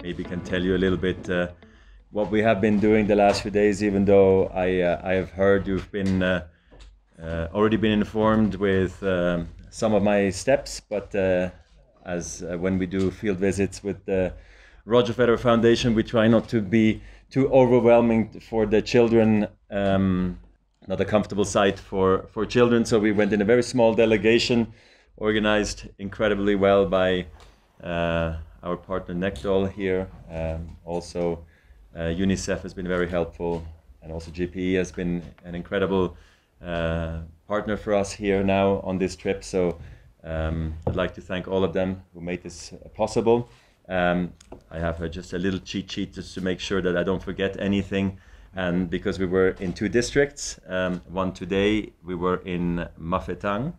maybe can tell you a little bit what we have been doing the last few days, even though I have heard you've been already been informed with some of my steps, but as when we do field visits with the Roger Federer Foundation, we try not to be too overwhelming for the children, not a comfortable site for children. So we went in a very small delegation, organized incredibly well by our partner Nekdal here. Also, UNICEF has been very helpful, and also GPE has been an incredible partner for us here now on this trip. So I'd like to thank all of them who made this possible. I have just a little cheat sheet just to make sure that I don't forget anything. And because we were in two districts, one today we were in Mafetang,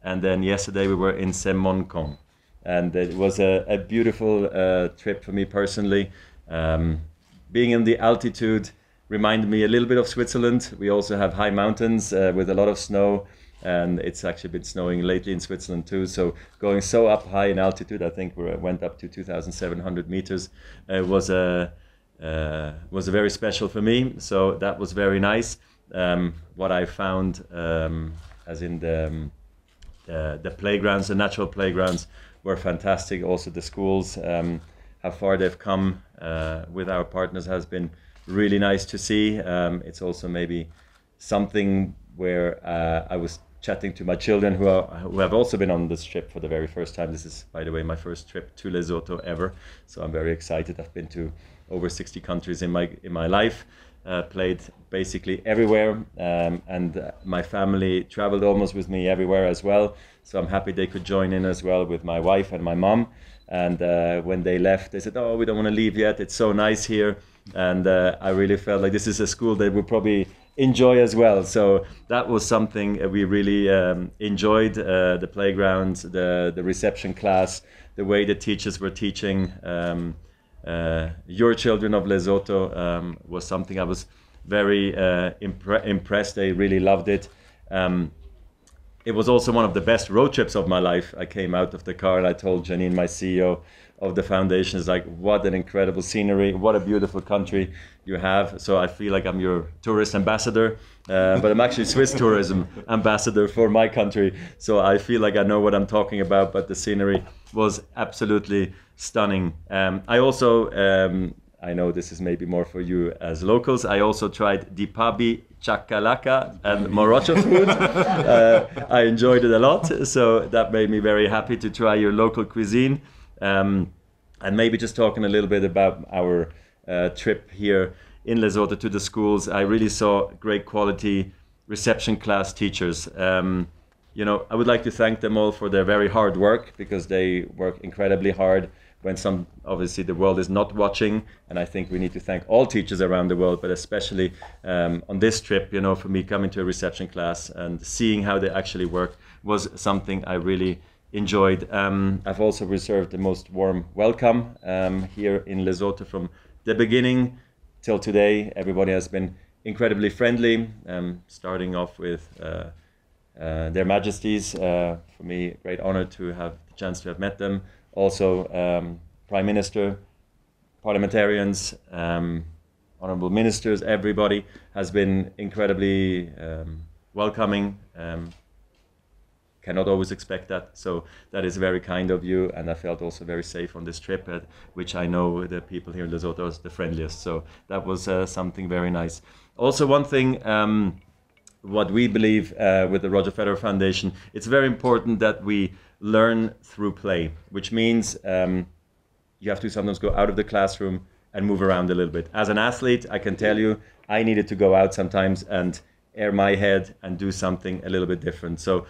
and then yesterday we were in Semonkong. And it was a beautiful trip for me personally. Being in the altitude reminded me a little bit of Switzerland. We also have high mountains with a lot of snow, and it's actually been snowing lately in Switzerland too. So going so up high in altitude, I think we went up to 2,700 meters, was very special for me. So that was very nice. What I found, as in the playgrounds, the natural playgrounds, were fantastic. Also the schools, how far they've come with our partners has been really nice to see. It's also maybe something where I was chatting to my children who have also been on this trip for the very first time. This is, by the way, my first trip to Lesotho ever, so I'm very excited. I've been to over 60 countries in my life, played basically everywhere, and my family traveled almost with me everywhere as well. So I'm happy they could join in as well with my wife and my mom. And when they left, they said, "Oh, we don't want to leave yet. It's so nice here." And I really felt like this is a school they would probably enjoy as well. So that was something we really enjoyed. The playgrounds, the reception class, the way the teachers were teaching your children of Lesotho was something I was very impressed. They really loved it. It was also one of the best road trips of my life. I came out of the car and I told Janine, my CEO of the foundation, is like, what an incredible scenery, what a beautiful country you have. So I feel like I'm your tourist ambassador, but I'm actually Swiss tourism ambassador for my country. So I feel like I know what I'm talking about, but the scenery was absolutely stunning. I also, I know this is maybe more for you as locals, I also tried dipabi, chakalaka and morocho food. I enjoyed it a lot, so that made me very happy to try your local cuisine. And maybe just talking a little bit about our trip here in Lesotho to the schools. I really saw great quality reception class teachers. You know, I would like to thank them all for their very hard work, because they work incredibly hard when obviously the world is not watching. And I think we need to thank all teachers around the world, but especially on this trip, you know, for me coming to a reception class and seeing how they actually work was something I really enjoyed. I've also reserved the most warm welcome here in Lesotho from the beginning till today. Everybody has been incredibly friendly, starting off with Their Majesties. For me, great honor to have the chance to have met them. Also, Prime Minister, parliamentarians, honorable ministers, everybody has been incredibly welcoming. Cannot always expect that, so that is very kind of you, and I felt also very safe on this trip, which I know the people here in Lesotho is the friendliest, so that was something very nice. Also, one thing, what we believe with the Roger Federer Foundation, it's very important that we learn through play, which means you have to sometimes go out of the classroom and move around a little bit. As an athlete, I can tell you, I needed to go out sometimes and air my head and do something a little bit different. So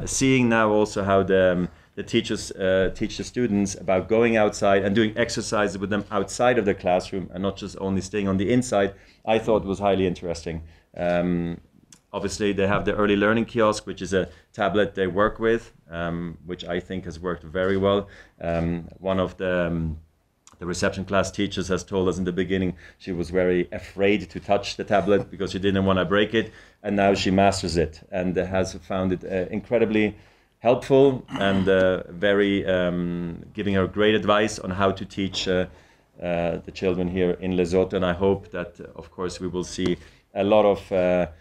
seeing now also how the teachers teach the students about going outside and doing exercises with them outside of the classroom and not just only staying on the inside, I thought was highly interesting. Obviously, they have the early learning kiosk, which is a tablet they work with, which I think has worked very well. One of the reception class teachers has told us in the beginning she was very afraid to touch the tablet because she didn't want to break it, and now she masters it and has found it incredibly helpful and very giving her great advice on how to teach the children here in Lesotho. And I hope that, of course, we will see a lot of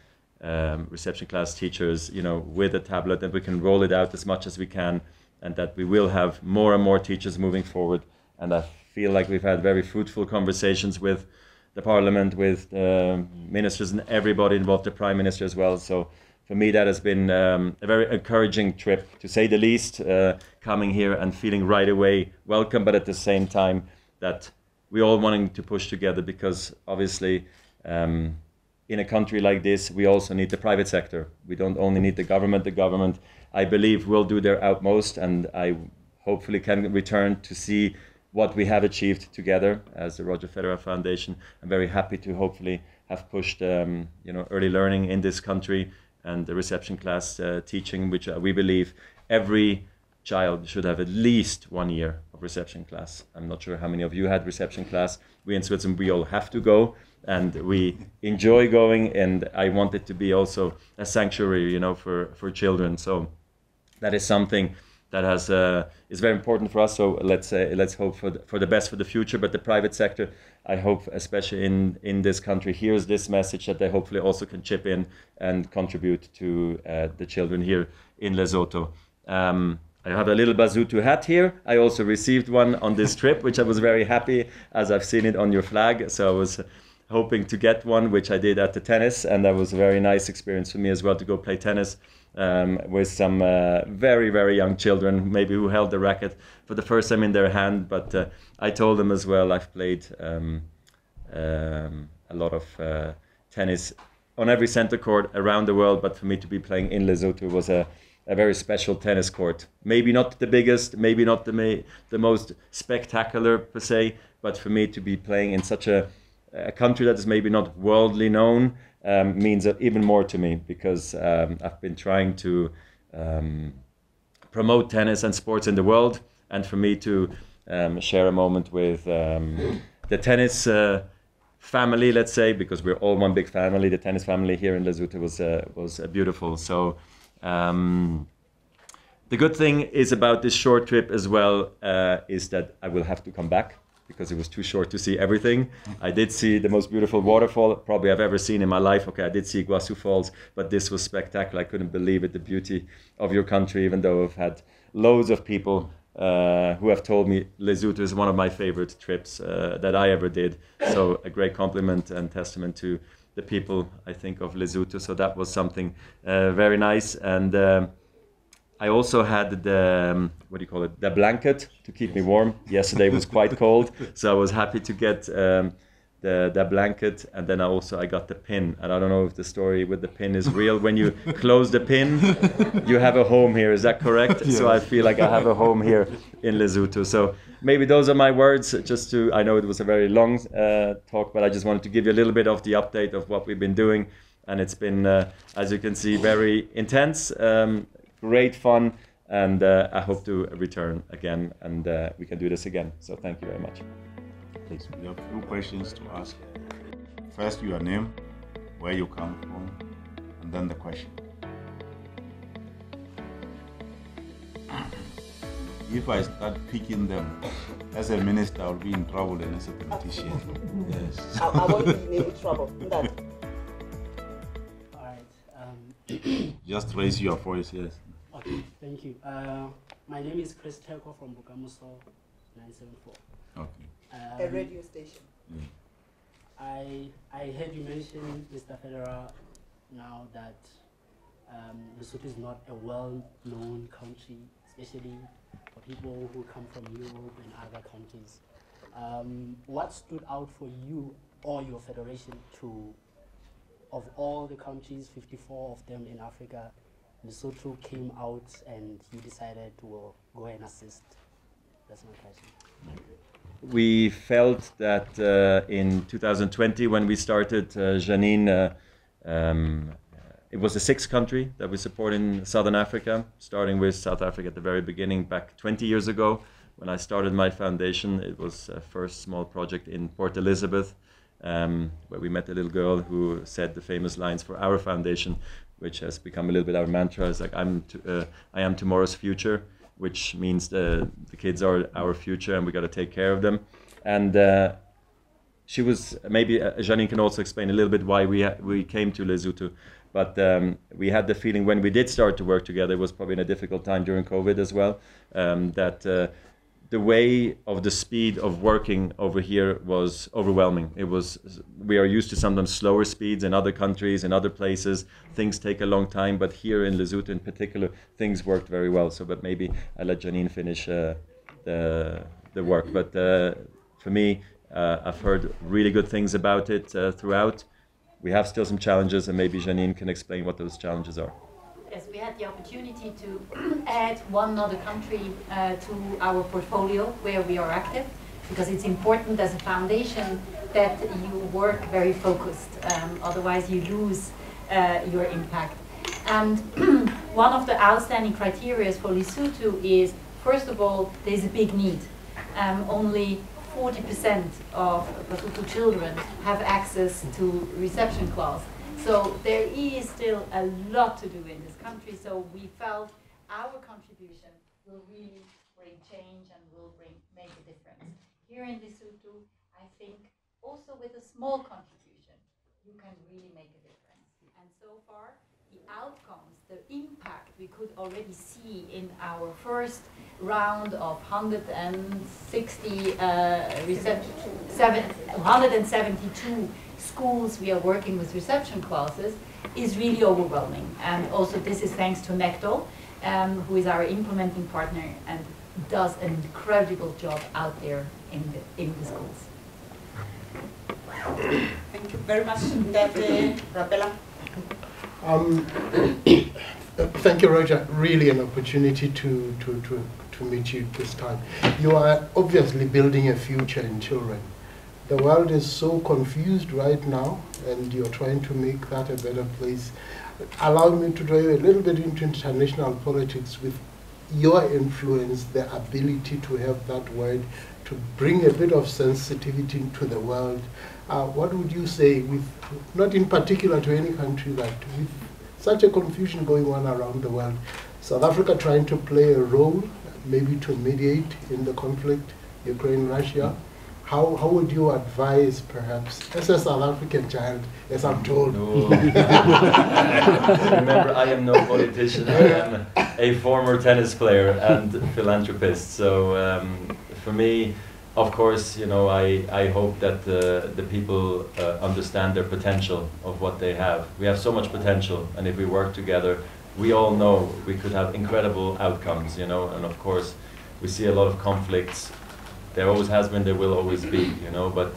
reception class teachers, you know, with a tablet, and we can roll it out as much as we can, and that we will have more and more teachers moving forward. And I feel like we've had very fruitful conversations with the Parliament, with ministers and everybody involved, the Prime Minister as well. So for me, that has been a very encouraging trip, to say the least, coming here and feeling right away welcome, but at the same time that we all wanting to push together, because obviously in a country like this, we also need the private sector. We don't only need the government. The government, I believe, will do their utmost, and I hopefully can return to see what we have achieved together as the Roger Federer Foundation. I'm very happy to hopefully have pushed you know, early learning in this country and the reception class teaching, which we believe every child should have at least 1 year of reception class. I'm not sure how many of you had reception class. We in Switzerland, we all have to go, and we enjoy going, and I want it to be also a sanctuary, you know, for children. So that is something that has is very important for us. So let's hope for the best for the future. But the private sector, I hope, especially in this country, hears this message, that they hopefully also can chip in and contribute to the children here in Lesotho. I have a little Basotho hat here. I also received one on this trip, which I was very happy, as I've seen it on your flag. So I was hoping to get one, which I did at the tennis, and that was a very nice experience for me as well, to go play tennis with some very, very young children, maybe who held the racket for the first time in their hand. But I told them as well, I've played a lot of tennis on every center court around the world, but for me to be playing in Lesotho was a very special tennis court. Maybe not the biggest, maybe not the most spectacular per se, but for me to be playing in such a country that is maybe not worldly known means even more to me, because I've been trying to promote tennis and sports in the world, and for me to share a moment with the tennis family, let's say, because we're all one big family. The tennis family here in Lesotho was beautiful. So the good thing is about this short trip as well is that I will have to come back, because it was too short to see everything. I did see the most beautiful waterfall probably I've ever seen in my life. Okay, I did see Iguazu Falls, but this was spectacular. I couldn't believe it, the beauty of your country, even though I've had loads of people who have told me Lesotho is one of my favorite trips that I ever did. So a great compliment and testament to the people, I think, of Lesotho. So that was something very nice. And I also had the, what do you call it, the blanket to keep me warm. Yesterday was quite cold, so I was happy to get the blanket. And then I got the pin. And I don't know if the story with the pin is real. When you close the pin, you have a home here. Is that correct? Yes. So I feel like I have a home here in Lesotho. So maybe those are my words. Just to, I know it was a very long talk, but I just wanted to give you a little bit of the update of what we've been doing. And it's been, as you can see, very intense. Great fun, and I hope to return again, and we can do this again. So thank you very much. Please, we have a few questions to ask. First, your name, where you come from, and then the question. If I start picking them, as a minister, I'll be in trouble, and as a politician. Yes. I won't be in any trouble. That. All right. Just raise your voice, yes. Okay, thank you. My name is Chris Teko from Bukamuso 974. Okay. A radio station. Yeah. I heard you mention, Mr. Federer, now that Lesotho is not a well-known country, especially for people who come from Europe and other countries. What stood out for you or your federation of all the countries, 54 of them in Africa, Lesotho came out and you decided to go and assist? That's my question. We felt that in 2020, when we started Janine, it was the sixth country that we support in Southern Africa, starting with South Africa at the very beginning, back 20 years ago. When I started my foundation, it was a first small project in Port Elizabeth, where we met a little girl who said the famous lines for our foundation, which has become a little bit our mantra. It's like, I am tomorrow's future, which means the kids are our future and we got to take care of them. and she was, maybe Janine can also explain a little bit why we came to Lesotho. But we had the feeling when we did start to work together, it was probably in a difficult time during COVID as well, that the way of the speed of working over here was overwhelming. We are used to sometimes slower speeds in other countries, in other places. Things take a long time, but here in Lesotho in particular, things worked very well. So, but maybe I'll let Janine finish the work. But for me, I've heard really good things about it throughout. We have still some challenges, and maybe Janine can explain what those challenges are. Yes, we had the opportunity to add one other country to our portfolio where we are active, because it's important as a foundation that you work very focused, otherwise you lose your impact. And one of the outstanding criteria for Lesotho is, first of all, there's a big need. Only 40% of Lesotho children have access to reception class. So there is still a lot to do in this country. So we felt our contribution will really bring change and will make a difference. Here in Lesotho, I think also with a small contribution, you can really make a difference. And so far, the outcomes, the impact we could already see in our first round of 172 schools we are working with reception classes is really overwhelming. And also this is thanks to Necto, who is our implementing partner and does an incredible job out there in the schools. Thank you very much, Rabella. Thank you, Roger. Really an opportunity to meet you this time. You are obviously building a future in children. The world is so confused right now, and you're trying to make that a better place. Allow me to dive a little bit into international politics with your influence, the ability to have that word, to bring a bit of sensitivity into the world. What would you say, with, not in particular to any country, but with such a confusion going on around the world, South Africa trying to play a role, maybe to mediate in the conflict, Ukraine-Russia? How would you advise, perhaps, as a South African child, as I'm told? No. Remember, I am no politician. I am a former tennis player and philanthropist. So for me, of course, you know, I hope that the people understand their potential of what they have. We have so much potential, and if we work together, we all know we could have incredible outcomes, you know. And of course, we see a lot of conflicts. There always has been, there will always be, you know, but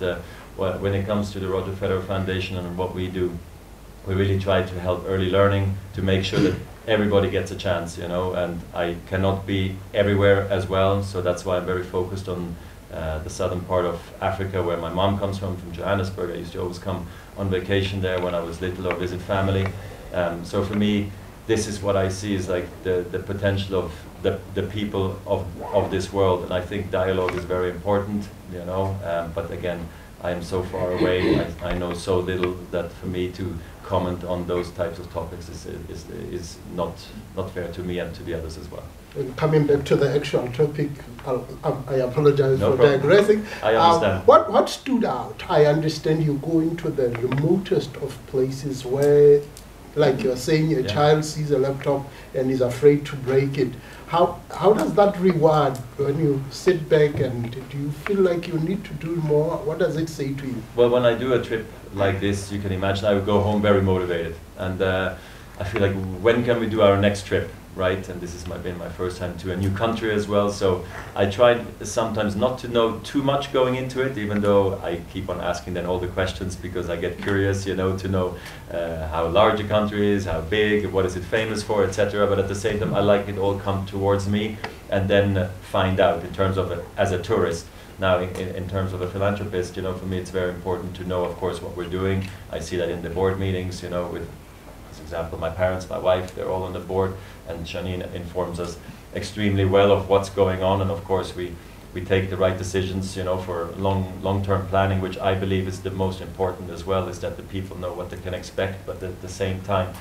when it comes to the Roger Federer Foundation and what we do, we really try to help early learning to make sure that everybody gets a chance, you know, and I cannot be everywhere as well, so that's why I'm very focused on the southern part of Africa, where my mom comes from Johannesburg. I used to always come on vacation there when I was little or visit family. So for me, this is what I see is like the potential of the people of this world, and I think dialogue is very important, you know, but again, I am so far away, I know so little that for me to comment on those types of topics is not fair to me and to the others as well. And coming back to the actual topic, I apologize No for problem. digressing. I understand. What stood out? I understand you go into the remotest of places where, like you're saying, a child sees a laptop and is afraid to break it. How does that reward when you sit back, and do you feel like you need to do more? What does it say to you? Well, when I do a trip like this, you can imagine I would go home very motivated, and I feel like, when can we do our next trip, right? And this has been my first time to a new country as well, so I tried sometimes not to know too much going into it, even though I keep on asking then all the questions because I get curious, you know, to know how large a country is, how big, what is it famous for, etc. But at the same time, I like it all come towards me and then find out in terms of as a tourist. Now, in terms of a philanthropist, you know, for me it's very important to know, of course, what we're doing. I see that in the board meetings, you know, with, as example, my parents, my wife, they're all on the board, and Janine informs us extremely well of what's going on, and of course we take the right decisions, you know, for long-term planning, which I believe is the most important as well, is that the people know what they can expect, but at the same time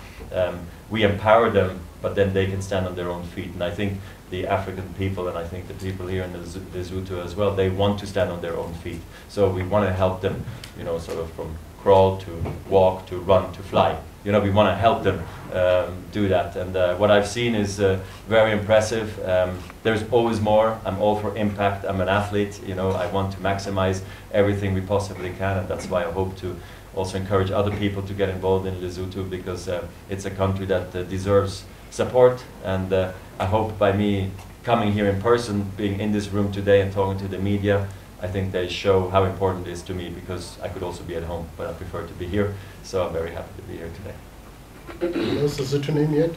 we empower them, but then they can stand on their own feet. And I think the African people, and I think the people here in Lesotho as well, they want to stand on their own feet. So we want to help them, you know, sort of from crawl to walk to run to fly. You know, we want to help them do that. And what I've seen is very impressive. There's always more. I'm all for impact. I'm an athlete. You know, I want to maximize everything we possibly can, and that's why I hope to also encourage other people to get involved in Lesotho, because it's a country that deserves support. And I hope by me coming here in person, being in this room today and talking to the media, I think they show how important it is to me, because I could also be at home, but I prefer to be here. So I'm very happy to be here today. No Lesotho name yet?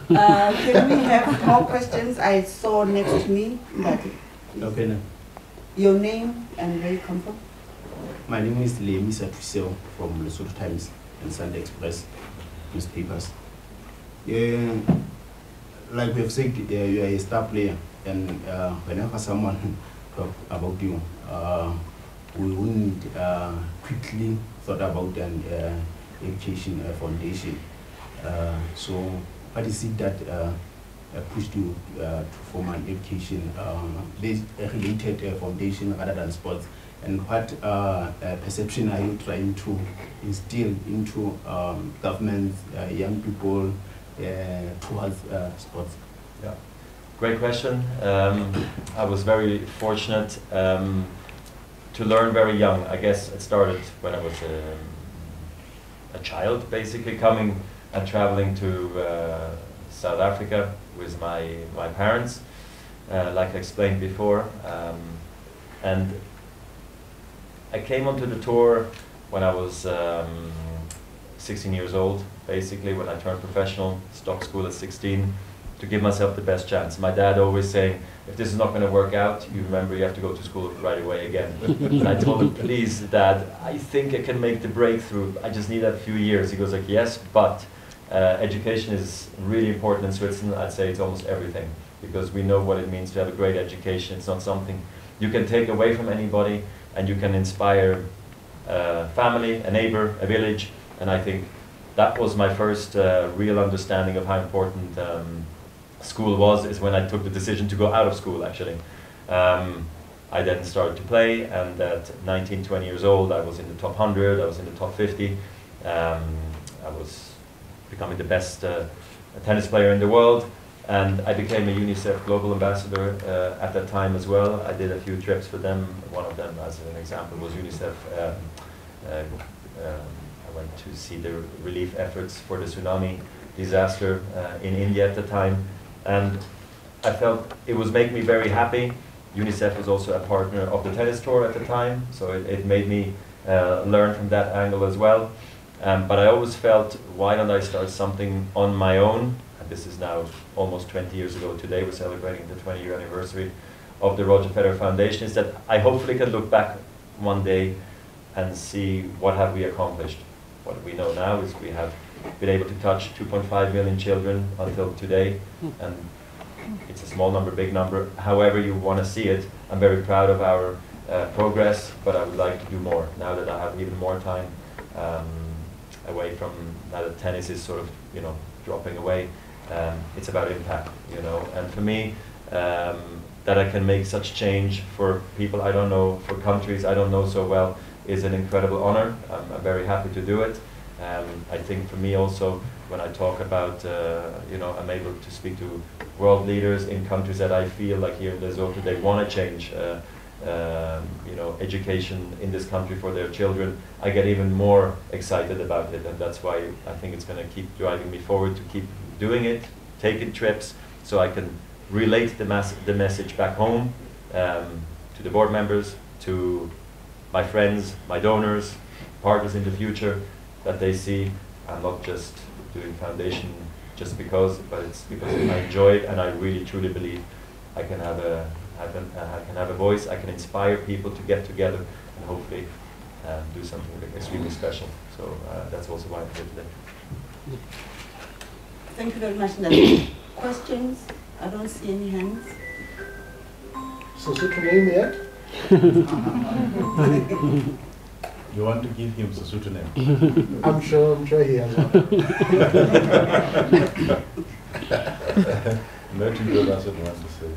Can we have more questions? I saw next to me that Okay, no. your name and where you come from. My name is Lemisa Twiseo from Lesotho Times and Sunday Express newspapers. Like we've said, you are a star player, and whenever someone talk about you, we wouldn't quickly thought about an education foundation. So what is it that pushed you to form an education related foundation rather than sports? And what perception are you trying to instill into governments, young people towards sports? Yeah, great question. I was very fortunate to learn very young. I guess it started when I was a child, basically coming and traveling to South Africa with my parents, like I explained before. And I came onto the tour when I was 16 years old, basically, when I turned professional, stopped school at 16, to give myself the best chance. My dad always saying, if this is not going to work out, you remember you have to go to school right away again. And I told him, please, Dad, I think I can make the breakthrough. I just need a few years. He goes like, yes, but education is really important in Switzerland. I'd say it's almost everything, because we know what it means to have a great education. It's not something you can take away from anybody, and you can inspire a family, a neighbor, a village. And I think that was my first real understanding of how important school was, is when I took the decision to go out of school, actually. I then started to play, and at 19, 20 years old, I was in the top 100, I was in the top 50. I was becoming the best tennis player in the world, and I became a UNICEF Global Ambassador at that time as well. I did a few trips for them. One of them, as an example, was UNICEF. I went to see the relief efforts for the tsunami disaster in India at the time, and I felt it was making me very happy. UNICEF was also a partner of the tennis tour at the time, so it made me learn from that angle as well. But I always felt, why don't I start something on my own? And this is now almost 20 years ago today. We're celebrating the 20-year anniversary of the Roger Federer Foundation. Is that I hopefully can look back one day and see what have we accomplished. What we know now is we have been able to touch 2.5 million children until today, and it's a small number, big number, however you want to see it. I'm very proud of our progress, but I would like to do more now that I have even more time away from, now that tennis is sort of, you know, dropping away. It's about impact, you know, and for me, that I can make such change for people I don't know, for countries I don't know so well, is an incredible honor. I'm very happy to do it. I think for me also, when I talk about, you know, I'm able to speak to world leaders in countries that I feel like here in Lesotho, they want to change, you know, education in this country for their children. I get even more excited about it, and that's why I think it's going to keep driving me forward to keep doing it, taking trips, so I can relate the message back home to the board members, to my friends, my donors, partners in the future, that they see I'm not just doing foundation just because, but it's because I enjoy it, and I really truly believe I can have a voice. I can inspire people to get together and hopefully do something extremely special. So that's also why I'm here today. Thank you very much. Questions? I don't see any hands. So Lesotho name yet? You want to give him Lesotho name? I'm sure he has one. Mertendo doesn't want to say.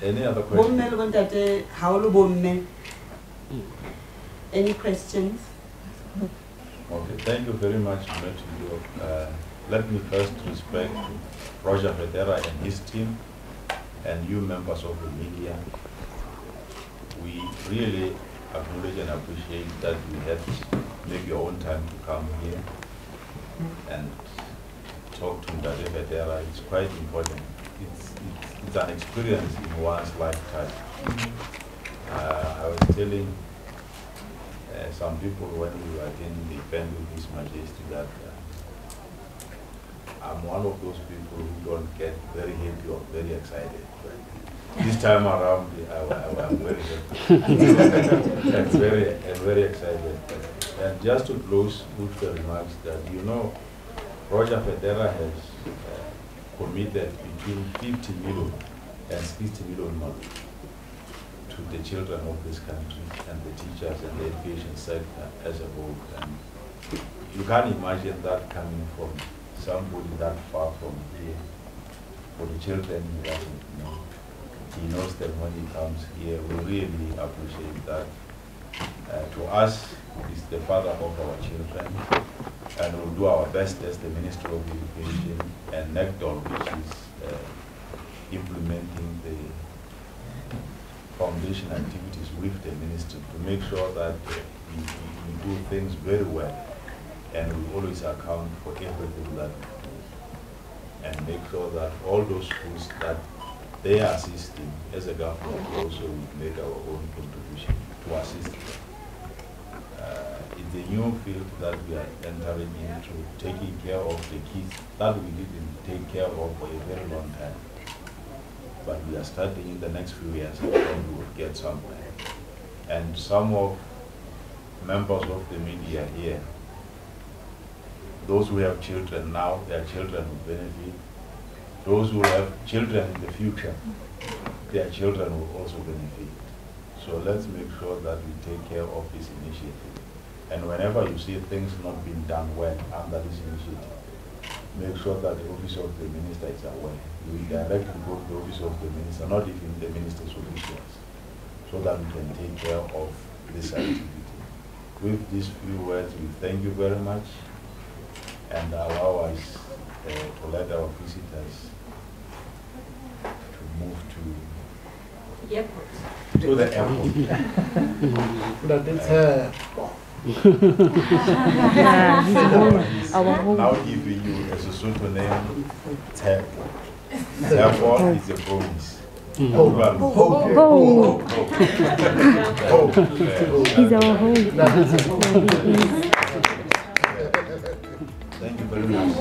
Any other questions? Any questions? Okay, thank you very much, Mertendo. Let me first respect Roger Federer and his team, and you members of the media. We really acknowledge and appreciate that you had make your own time to come here and talk to Ndade Federer. It's quite important. It's an experience in one's lifetime. I was telling some people when we were attending the event with His Majesty that I'm one of those people who don't get very happy or very excited. This time around, I'm very happy. I'm very excited. And just to close with the remarks that, you know, Roger Federer has committed between 50 million and 60 million money to the children of this country and the teachers and the education sector as a whole. And you can't imagine that coming from somebody that far from here. For the children, he doesn't know. He knows that when he comes here, we really appreciate that. To us, he's the father of our children, and we'll do our best as the Minister of Education and NECDOL, which is implementing the foundation activities with the minister to make sure that we do things very well, and we always account for everything that we do, and make sure that all those schools that they are assisting as a government also make our own contribution to assist them. It's a new field that we are entering into, taking care of the kids that we didn't take care of for a very long time. But we are starting in the next few years and we will get somewhere. And some of members of the media here, those who have children now, their children will benefit. Those who have children in the future, their children will also benefit. So let's make sure that we take care of this initiative. And whenever you see things not being done well under this initiative, make sure that the office of the minister is aware. We directly go to the office of the minister, not even the minister's officials, so that we can take care of this activity. With these few words, we thank you very much and allow us to let our visitors to move to the airport. To the airport. That is Now giving you a Lesotho name, Tep. Therefore, it's a bonus. He's our host. Thank you very much.